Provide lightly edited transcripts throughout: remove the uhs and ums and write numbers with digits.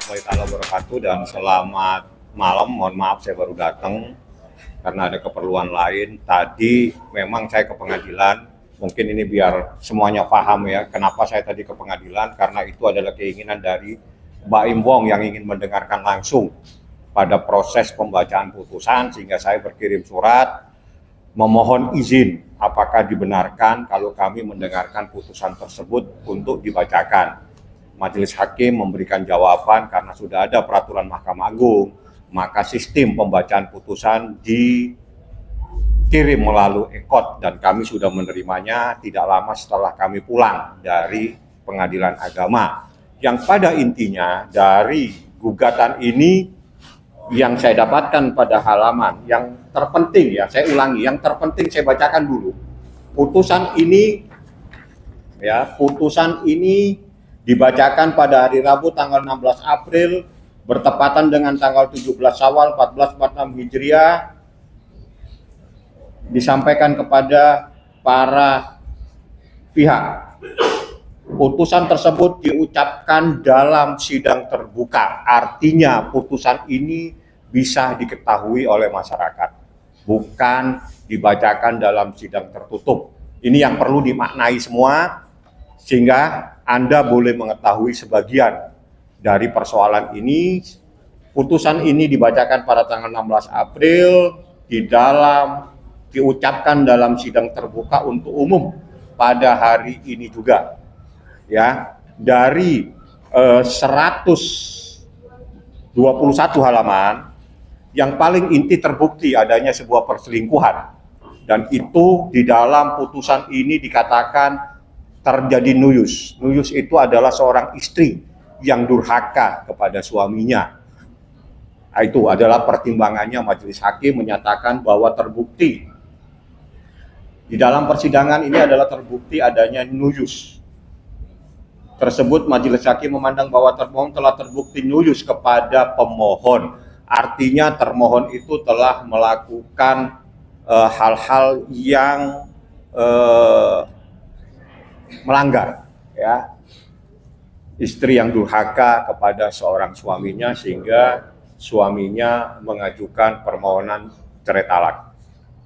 warahmatullahi wabarakatuh dan selamat malam. Mohon maaf saya baru datang karena ada keperluan lain. Tadi memang saya ke pengadilan. Mungkin ini biar semuanya paham ya. Kenapa saya tadi ke pengadilan? Karena itu adalah keinginan dari Mbak Im Wong yang ingin mendengarkan langsung pada proses pembacaan putusan, sehingga saya berkirim surat memohon izin apakah dibenarkan kalau kami mendengarkan putusan tersebut untuk dibacakan. Majelis Hakim memberikan jawaban karena sudah ada peraturan Mahkamah Agung, maka sistem pembacaan putusan dikirim melalui EKOT dan kami sudah menerimanya tidak lama setelah kami pulang dari Pengadilan Agama. Yang pada intinya dari gugatan ini yang saya dapatkan pada halaman yang terpenting, ya saya ulangi, yang terpenting saya bacakan dulu. Putusan ini dibacakan pada hari Rabu tanggal 16 April bertepatan dengan tanggal 17 Syawal 1446 Hijriah, disampaikan kepada para pihak. Putusan tersebut diucapkan dalam sidang terbuka, artinya putusan ini bisa diketahui oleh masyarakat, bukan dibacakan dalam sidang tertutup. Ini yang perlu dimaknai semua, sehingga Anda boleh mengetahui sebagian dari persoalan ini. Putusan ini dibacakan pada tanggal 16 April, diucapkan dalam sidang terbuka untuk umum pada hari ini juga. Ya, dari 121 halaman, yang paling inti terbukti adanya sebuah perselingkuhan. Dan itu di dalam putusan ini dikatakan terjadi nuyus. Nuyus itu adalah seorang istri yang durhaka kepada suaminya. Itu adalah pertimbangannya majelis hakim menyatakan bahwa terbukti. Di dalam persidangan ini adalah terbukti adanya nuyus. Tersebut majelis hakim memandang bahwa termohon telah terbukti nuyus kepada pemohon. Artinya termohon itu telah melakukan hal-hal yang melanggar, ya, istri yang durhaka kepada seorang suaminya sehingga suaminya mengajukan permohonan cerai talak,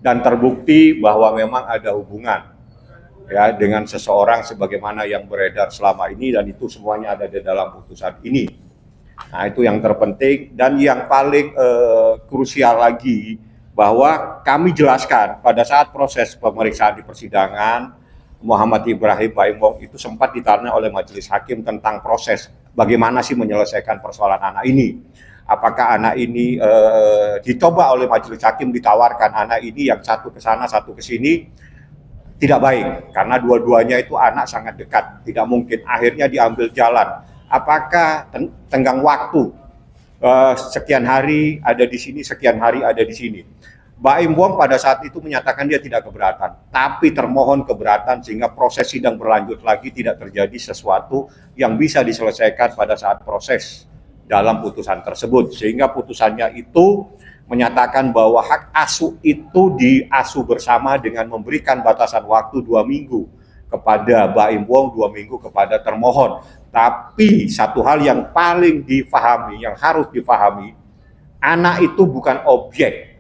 dan terbukti bahwa memang ada hubungan, ya, dengan seseorang sebagaimana yang beredar selama ini, dan itu semuanya ada di dalam putusan ini. Nah, itu yang terpenting. Dan yang paling krusial lagi bahwa kami jelaskan pada saat proses pemeriksaan di persidangan, Muhammad Ibrahim Baim Wong itu sempat ditanya oleh majelis hakim tentang proses bagaimana sih menyelesaikan persoalan anak ini. Apakah anak ini dicoba oleh majelis hakim, ditawarkan anak ini yang satu ke sana satu ke sini, tidak baik karena dua-duanya itu anak sangat dekat, tidak mungkin. Akhirnya diambil jalan. Apakah tenggang waktu sekian hari ada di sini, sekian hari ada di sini. Baim Wong pada saat itu menyatakan dia tidak keberatan, tapi termohon keberatan sehingga proses sidang berlanjut lagi, tidak terjadi sesuatu yang bisa diselesaikan pada saat proses dalam putusan tersebut. Sehingga putusannya itu menyatakan bahwa hak asuh itu diasuh bersama dengan memberikan batasan waktu 2 minggu kepada Baim Wong, 2 minggu kepada termohon. Tapi satu hal yang paling difahami, yang harus difahami, anak itu bukan objek,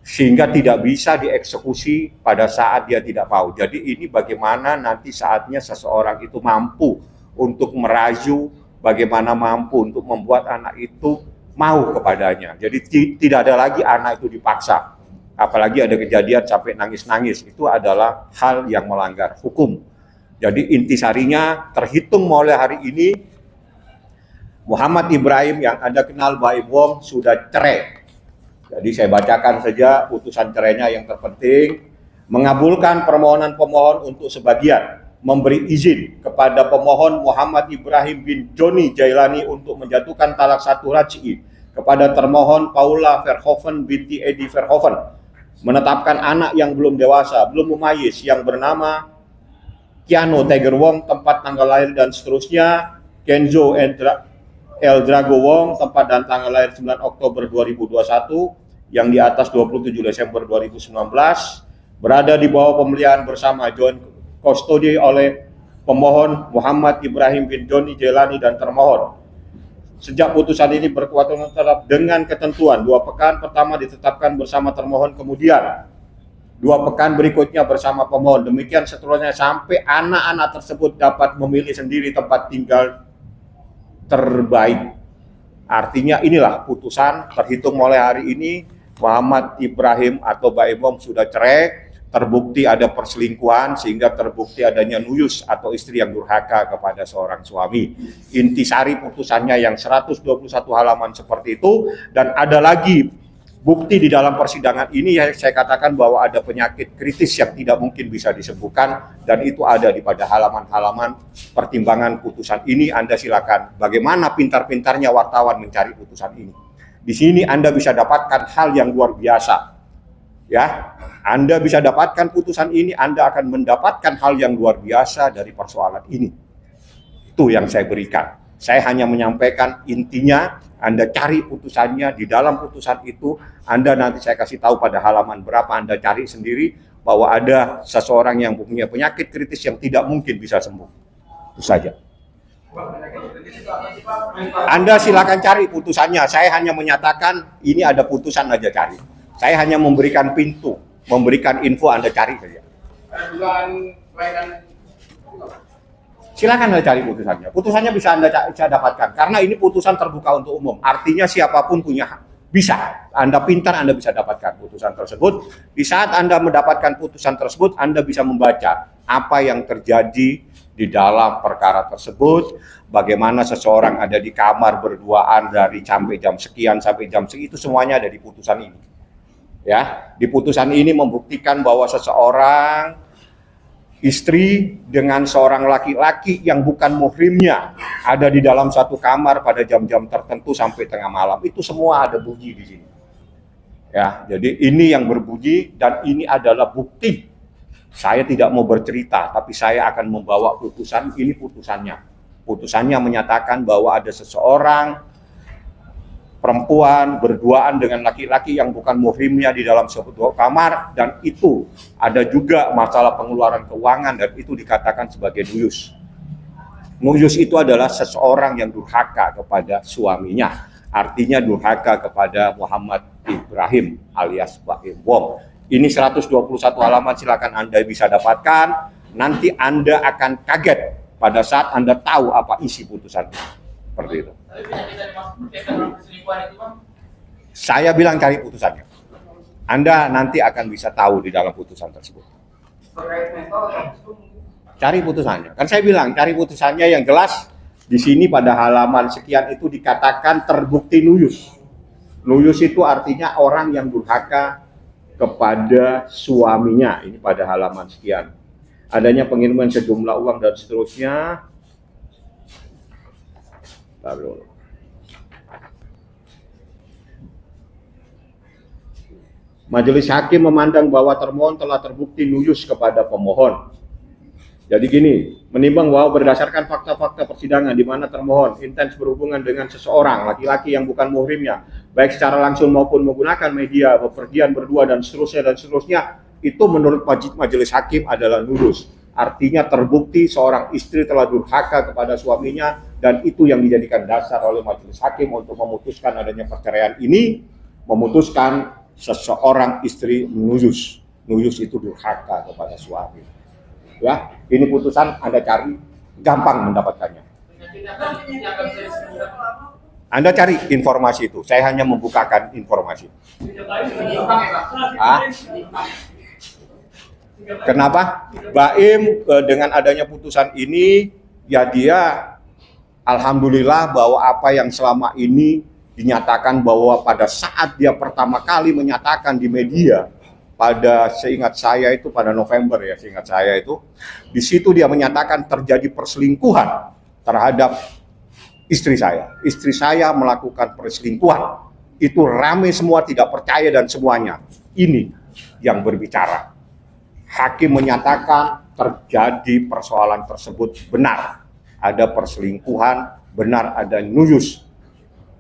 sehingga tidak bisa dieksekusi pada saat dia tidak mau. Jadi ini bagaimana nanti saatnya seseorang itu mampu untuk merayu, bagaimana mampu untuk membuat anak itu mau kepadanya. Jadi tidak ada lagi anak itu dipaksa. Apalagi ada kejadian sampai nangis-nangis, itu adalah hal yang melanggar hukum. Jadi intisarinya terhitung mulai hari ini, Muhammad Ibrahim yang Anda kenal Baim Wong sudah cerai. Jadi saya bacakan saja putusan cerainya yang terpenting. Mengabulkan permohonan pemohon untuk sebagian, memberi izin kepada pemohon Muhammad Ibrahim bin Joni Jailani untuk menjatuhkan talak 1 raj'i kepada termohon Paula Verhoeven binti Edi Verhoeven, menetapkan anak yang belum dewasa, belum mumayyiz yang bernama Keanu Tiger Wong, tempat tanggal lahir dan seterusnya, Kenzo Eldrago Wong, tempat dan tanggal lahir 9 Oktober 2021, yang di atas 27 Desember 2019, berada di bawah pemeliharaan bersama joint custody oleh pemohon Muhammad Ibrahim bin Joni Jailani dan termohon. Sejak putusan ini berkekuatan tetap dengan ketentuan 2 pekan pertama ditetapkan bersama termohon, kemudian 2 pekan berikutnya bersama pemohon. Demikian seterusnya sampai anak-anak tersebut dapat memilih sendiri tempat tinggal terbaik. Artinya inilah putusan terhitung mulai hari ini Muhammad Ibrahim atau Baim Wong sudah cerai, terbukti ada perselingkuhan sehingga terbukti adanya nuyus atau istri yang durhaka kepada seorang suami. Intisari putusannya yang 121 halaman seperti itu, dan ada lagi bukti di dalam persidangan ini yang saya katakan bahwa ada penyakit kritis yang tidak mungkin bisa disembuhkan, dan itu ada di pada halaman-halaman pertimbangan putusan ini. Anda silakan bagaimana pintar-pintarnya wartawan mencari putusan ini. Di sini Anda bisa dapatkan hal yang luar biasa. Ya, Anda bisa dapatkan putusan ini, Anda akan mendapatkan hal yang luar biasa dari persoalan ini. Itu yang saya berikan. Saya hanya menyampaikan intinya, Anda cari putusannya, di dalam putusan itu, Anda nanti saya kasih tahu pada halaman berapa, Anda cari sendiri bahwa ada seseorang yang punya penyakit kritis yang tidak mungkin bisa sembuh. Itu saja. Anda silakan cari putusannya, saya hanya menyatakan ini ada putusan aja cari. Saya hanya memberikan pintu, memberikan info, Anda cari saja. Silakan Anda cari putusannya. Putusannya bisa Anda dapatkan karena ini putusan terbuka untuk umum. Artinya siapapun punya hak. Bisa. Anda pintar, Anda bisa dapatkan putusan tersebut. Di saat Anda mendapatkan putusan tersebut, Anda bisa membaca apa yang terjadi di dalam perkara tersebut, bagaimana seseorang ada di kamar berduaan dari sampai jam sekian sampai jam segitu, semuanya ada di putusan ini. Ya, di putusan ini membuktikan bahwa seseorang istri dengan seorang laki-laki yang bukan muhrimnya ada di dalam satu kamar pada jam-jam tertentu sampai tengah malam. Itu semua ada bunyi di sini. Ya, jadi ini yang berbunyi dan ini adalah bukti. Saya tidak mau bercerita, tapi saya akan membawa putusan. Ini putusannya. Putusannya menyatakan bahwa ada seseorang perempuan berduaan dengan laki-laki yang bukan muhrimnya di dalam sebuah kamar, dan itu ada juga masalah pengeluaran keuangan, dan itu dikatakan sebagai nuyus. Nuyus itu adalah seseorang yang durhaka kepada suaminya, artinya durhaka kepada Muhammad Ibrahim alias Baim Wong. Ini 121 halaman, silakan Anda bisa dapatkan. Nanti Anda akan kaget pada saat Anda tahu apa isi putusan. Seperti itu. Saya bilang cari putusannya. Anda nanti akan bisa tahu di dalam putusan tersebut. Cari putusannya. Kan saya bilang cari putusannya yang jelas. Di sini pada halaman sekian itu dikatakan terbukti nuyus. Nuyus itu artinya orang yang durhaka kepada suaminya. Ini pada halaman sekian. Adanya pengiriman sejumlah uang dan seterusnya. Lalu Majelis Hakim memandang bahwa termohon telah terbukti nuyus kepada pemohon. Jadi gini, menimbang bahwa berdasarkan fakta-fakta persidangan di mana termohon intens berhubungan dengan seseorang laki-laki yang bukan muhrimnya, baik secara langsung maupun menggunakan media, bepergian berdua dan seterusnya, itu menurut Majelis Hakim adalah nuyus. Artinya terbukti seorang istri telah durhaka kepada suaminya, dan itu yang dijadikan dasar oleh Majelis Hakim untuk memutuskan adanya perceraian ini, memutuskan seseorang istri nuyus. Nuyus itu durhaka kepada suami. Ya, ini putusan Anda cari, gampang mendapatkannya. Anda cari informasi itu. Saya hanya membukakan informasi. Kenapa? Baim dengan adanya putusan ini, ya dia alhamdulillah bahwa apa yang selama ini dinyatakan bahwa pada saat dia pertama kali menyatakan di media, pada seingat saya itu pada November ya, seingat saya itu, di situ dia menyatakan terjadi perselingkuhan terhadap istri saya. Istri saya melakukan perselingkuhan. Itu rame semua, tidak percaya dan semuanya. Ini yang berbicara. Hakim menyatakan terjadi persoalan tersebut benar. Ada perselingkuhan, benar ada nuyus.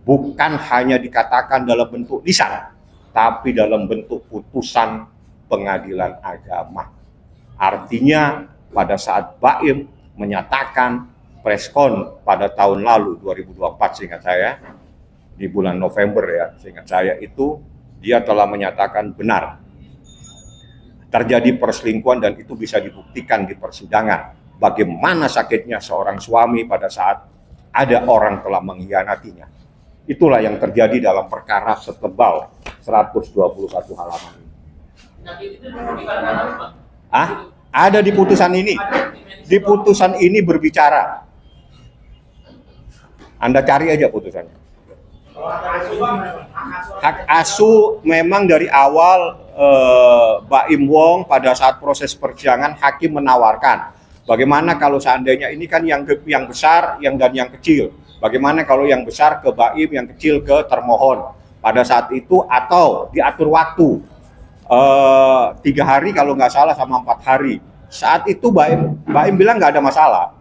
Bukan hanya dikatakan dalam bentuk lisan, tapi dalam bentuk putusan pengadilan agama. Artinya pada saat Baim menyatakan preskon pada tahun lalu 2024 seingat saya, di bulan November ya, seingat saya itu dia telah menyatakan benar terjadi perselingkuhan dan itu bisa dibuktikan di persidangan. Bagaimana sakitnya seorang suami pada saat ada orang telah mengkhianatinya. Itulah yang terjadi dalam perkara setebal 121 halaman ini. Ada di putusan ini. Di putusan ini berbicara. Anda cari aja putusannya. Hak asuh memang dari awal Baim Wong pada saat proses persidangan hakim menawarkan bagaimana kalau seandainya ini kan yang besar dan yang kecil, bagaimana kalau yang besar ke Baim, yang kecil ke termohon pada saat itu, atau diatur waktu 3 hari kalau nggak salah sama 4 hari. Saat itu Baim bilang nggak ada masalah,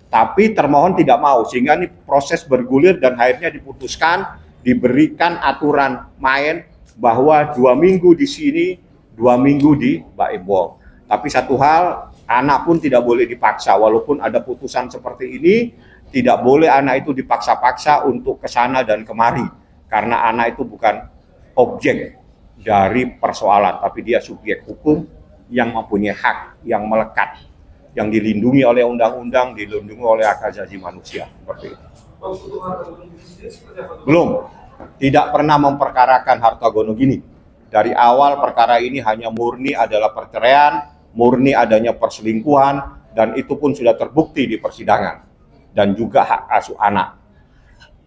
tapi termohon tidak mau, sehingga ini proses bergulir dan akhirnya diputuskan diberikan aturan main bahwa 2 minggu di sini, 2 minggu di Baim Wong. Tapi satu hal, anak pun tidak boleh dipaksa, walaupun ada putusan seperti ini, tidak boleh anak itu dipaksa-paksa untuk ke sana dan kemari, karena anak itu bukan objek dari persoalan, tapi dia subjek hukum yang mempunyai hak yang melekat, yang dilindungi oleh undang-undang, dilindungi oleh hak asasi manusia, seperti itu. Belum, tidak pernah memperkarakan harta gono gini. Dari awal perkara ini hanya murni adalah perceraian, murni adanya perselingkuhan, dan itu pun sudah terbukti di persidangan. Dan juga hak asuh anak.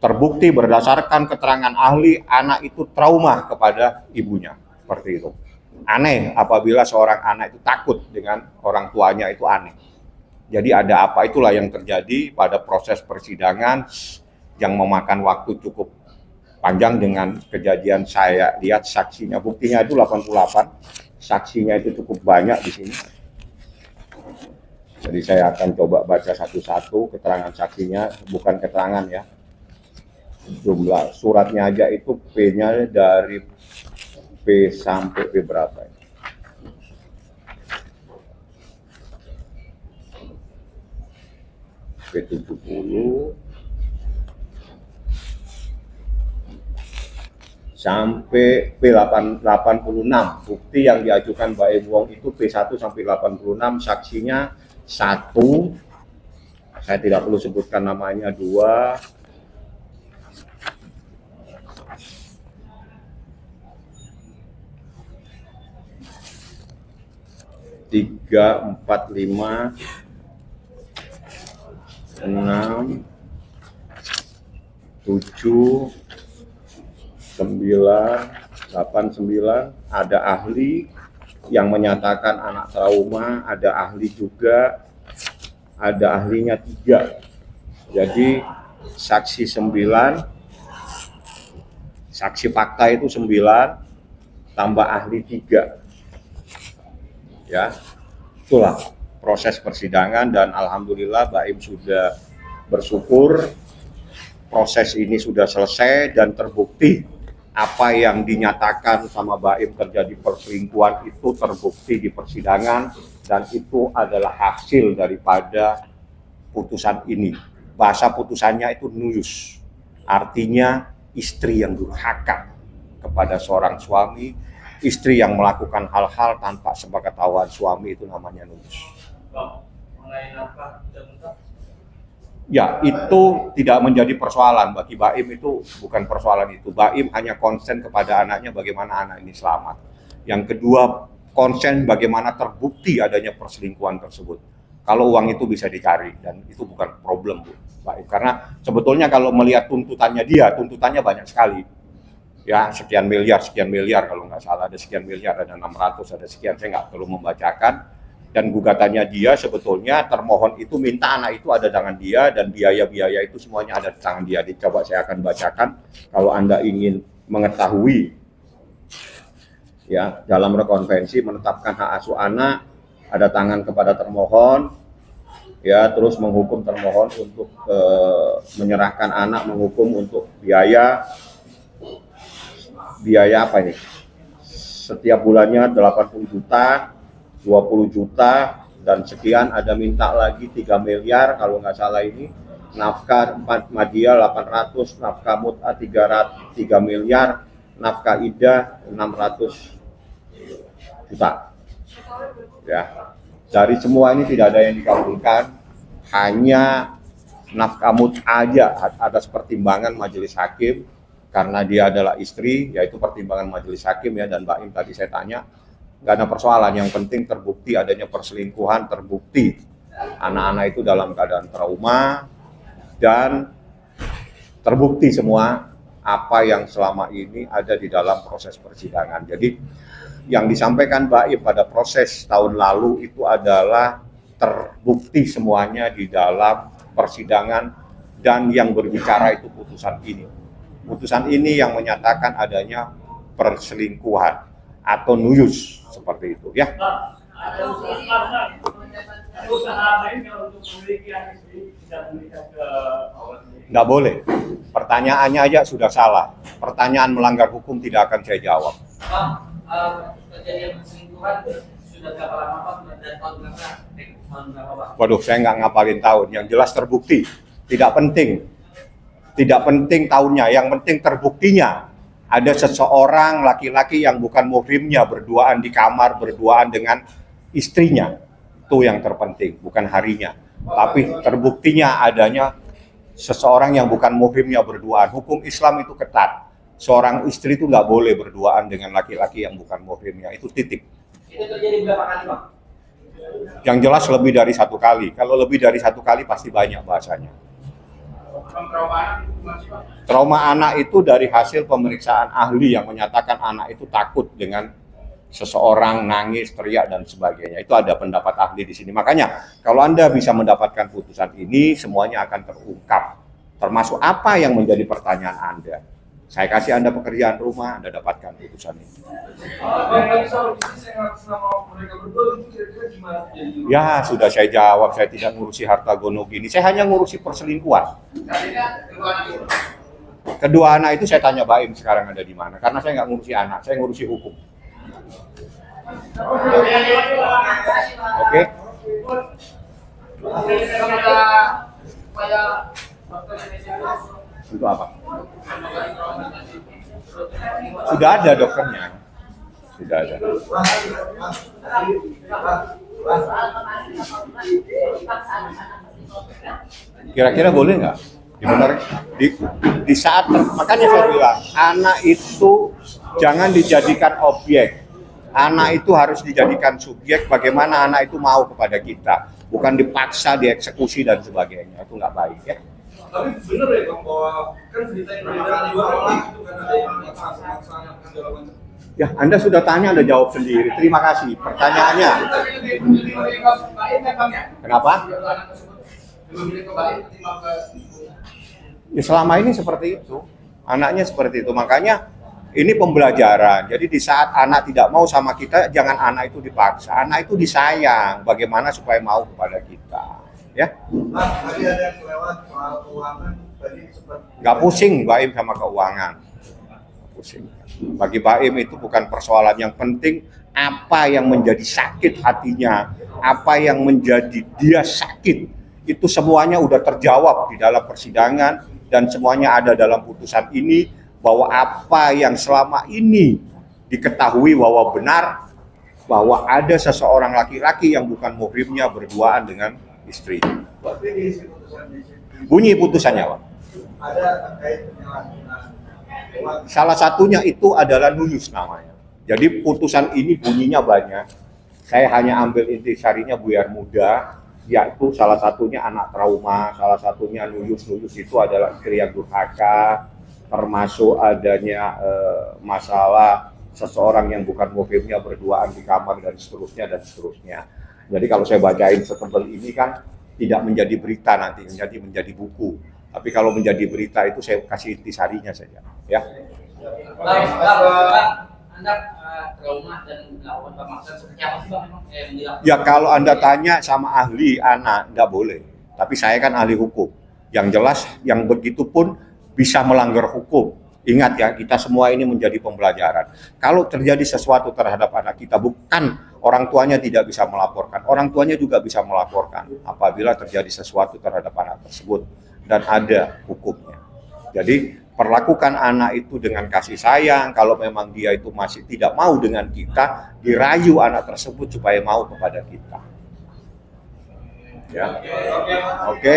Terbukti berdasarkan keterangan ahli, anak itu trauma kepada ibunya. Seperti itu. Aneh apabila seorang anak itu takut dengan orang tuanya, itu aneh. Jadi ada apa, itulah yang terjadi pada proses persidangan yang memakan waktu cukup panjang dengan kejadian saya lihat saksinya, buktinya itu 88, saksinya itu cukup banyak di sini. Jadi saya akan coba baca satu-satu keterangan saksinya, bukan keterangan ya. Jumlah suratnya aja itu P-nya dari P sampai P berapa ya? P70 sampai P86. Bukti yang diajukan Baim Wong itu P1 sampai 86, saksinya 1, saya tidak perlu sebutkan namanya, 2, 3, 4, 5, 6, 7, 9, 8, 9. Ada ahli yang menyatakan anak trauma, ada ahli juga, ada ahlinya 3. Jadi saksi 9, saksi fakta itu 9, tambah ahli 3. Ya, itulah proses persidangan, dan alhamdulillah Baim sudah bersyukur proses ini sudah selesai dan terbukti apa yang dinyatakan sama Baim terjadi perselingkuhan itu terbukti di persidangan, dan itu adalah hasil daripada putusan ini. Bahasa putusannya itu nuyus, artinya istri yang durhaka kepada seorang suami, istri yang melakukan hal-hal tanpa sepengetahuan suami, itu namanya nuyus. Ya, itu tidak menjadi persoalan bagi Baim, itu bukan persoalan itu. Baim hanya konsen kepada anaknya, bagaimana anak ini selamat. Yang kedua, konsen bagaimana terbukti adanya perselingkuhan tersebut. Kalau uang itu bisa dicari, dan itu bukan problem, Bu, Baim. Karena sebetulnya kalau melihat tuntutannya dia, tuntutannya banyak sekali. Ya, sekian miliar kalau nggak salah, ada sekian miliar, ada 600, ada sekian, saya nggak perlu membacakan. Dan gugatannya dia sebetulnya termohon itu minta anak itu ada tangan dia, dan biaya-biaya itu semuanya ada di tangan dia. Coba saya akan bacakan kalau Anda ingin mengetahui. Ya, dalam rekonvensi menetapkan hak asuh anak, ada tangan kepada termohon, ya, terus menghukum termohon untuk menyerahkan anak, menghukum untuk biaya apa ini? Setiap bulannya 80 juta, 20 juta, 8 dan sekian, ada minta lagi 3 miliar kalau nggak salah ini, nafkah 4 Madia 800, nafkah mut'ah 3 miliar, nafkah ida 600 juta. Ya, dari semua ini tidak ada yang dikabulkan, hanya nafkah mut'ah aja atas pertimbangan majelis hakim karena dia adalah istri, yaitu pertimbangan majelis hakim ya. Dan Mbak Im tadi saya tanya, nggak ada persoalan, yang penting terbukti adanya perselingkuhan, terbukti anak-anak itu dalam keadaan trauma, dan terbukti semua apa yang selama ini ada di dalam proses persidangan. Jadi yang disampaikan Mbak Im pada proses tahun lalu itu adalah terbukti semuanya di dalam persidangan, dan yang berbicara itu putusan ini. Putusan ini yang menyatakan adanya perselingkuhan atau nuyus, seperti itu ya. Nggak boleh. Pertanyaannya aja sudah salah. Pertanyaan melanggar hukum tidak akan saya jawab. Kejadian perselingkuhan sudah berapa lama Pak, dan tahun berapa Pak? Waduh, saya nggak ngapalin tahun. Yang jelas terbukti. Tidak penting. Tidak penting tahunnya. Yang penting terbuktinya. Ada seseorang laki-laki yang bukan muhrimnya berduaan di kamar, berduaan dengan istrinya. Itu yang terpenting, bukan harinya. Tapi terbuktinya adanya seseorang yang bukan muhrimnya berduaan. Hukum Islam itu ketat. Seorang istri itu nggak boleh berduaan dengan laki-laki yang bukan muhrimnya. Itu titik. Itu terjadi berapa kali Pak? Yang jelas lebih dari 1 kali. Kalau lebih dari 1 kali pasti banyak bahasanya. Trauma anak itu dari hasil pemeriksaan ahli yang menyatakan anak itu takut dengan seseorang, nangis, teriak, dan sebagainya. Itu ada pendapat ahli di sini. Makanya kalau Anda bisa mendapatkan putusan ini, semuanya akan terungkap. Termasuk apa yang menjadi pertanyaan Anda. Saya kasih Anda pekerjaan rumah, Anda dapatkan putusan ini. Ya, sudah saya jawab, saya tidak ngurusi harta gono gini. Saya hanya ngurusi perselingkuhan. Kedua anak itu saya tanya Mbak Im sekarang ada di mana. Karena saya nggak ngurusi anak, saya ngurusi hukum. Oke? Itu apa? Sudah ada dokternya. Sudah ada. Kira-kira boleh nggak? Di saat makanya saya bilang anak itu jangan dijadikan objek. Anak itu harus dijadikan subjek. Bagaimana anak itu mau kepada kita, bukan dipaksa, dieksekusi dan sebagainya. Itu nggak baik ya. Tapi benar ya Bang, bahwa kan berita yang beredar di luar itu kan ada yang maksa-maksanya kan segala macam. Ya, Anda sudah tanya, Anda jawab sendiri. Terima kasih. Pertanyaannya. Kenapa? Ya, selama ini seperti itu. Anaknya seperti itu. Makanya ini pembelajaran. Jadi di saat anak tidak mau sama kita, jangan anak itu dipaksa. Anak itu disayang. Bagaimana supaya mau kepada kita. Ya. Tadi ada yang lewat soal keuangan. Nggak pusing Mbak Im sama keuangan. Pusing. Bagi Mbak Im itu bukan persoalan, yang penting apa yang menjadi sakit hatinya, apa yang menjadi dia sakit, itu semuanya udah terjawab di dalam persidangan dan semuanya ada dalam putusan ini, bahwa apa yang selama ini diketahui bahwa benar, bahwa ada seseorang laki-laki yang bukan muhrimnya berduaan dengan istri. Bunyi putusannya, Pak. Ada terkait penyalahgunaan. Salah satunya itu adalah nuyus namanya. Jadi putusan ini bunyinya banyak. Saya hanya ambil intisarinya buyar muda, yaitu salah satunya anak trauma, salah satunya nuyus itu adalah istri yang durhaka, termasuk adanya masalah seseorang yang bukan muhrimnya berduaan di kamar dan seterusnya. Jadi kalau saya bacain setebal ini kan tidak menjadi berita nanti, menjadi buku. Tapi kalau menjadi berita itu saya kasih intisarinya saja, ya. Anda trauma dan melakukan pemaksaan seperti apa sih Bang? Ya kalau Anda tanya sama ahli anak, nggak boleh. Tapi saya kan ahli hukum. Yang jelas, yang begitu pun bisa melanggar hukum. Ingat ya, kita semua ini menjadi pembelajaran. Kalau terjadi sesuatu terhadap anak kita, bukan orang tuanya tidak bisa melaporkan, orang tuanya juga bisa melaporkan apabila terjadi sesuatu terhadap anak tersebut dan ada hukumnya. Jadi perlakukan anak itu dengan kasih sayang. Kalau memang dia itu masih tidak mau dengan kita, dirayu anak tersebut supaya mau kepada kita. Ya, oke.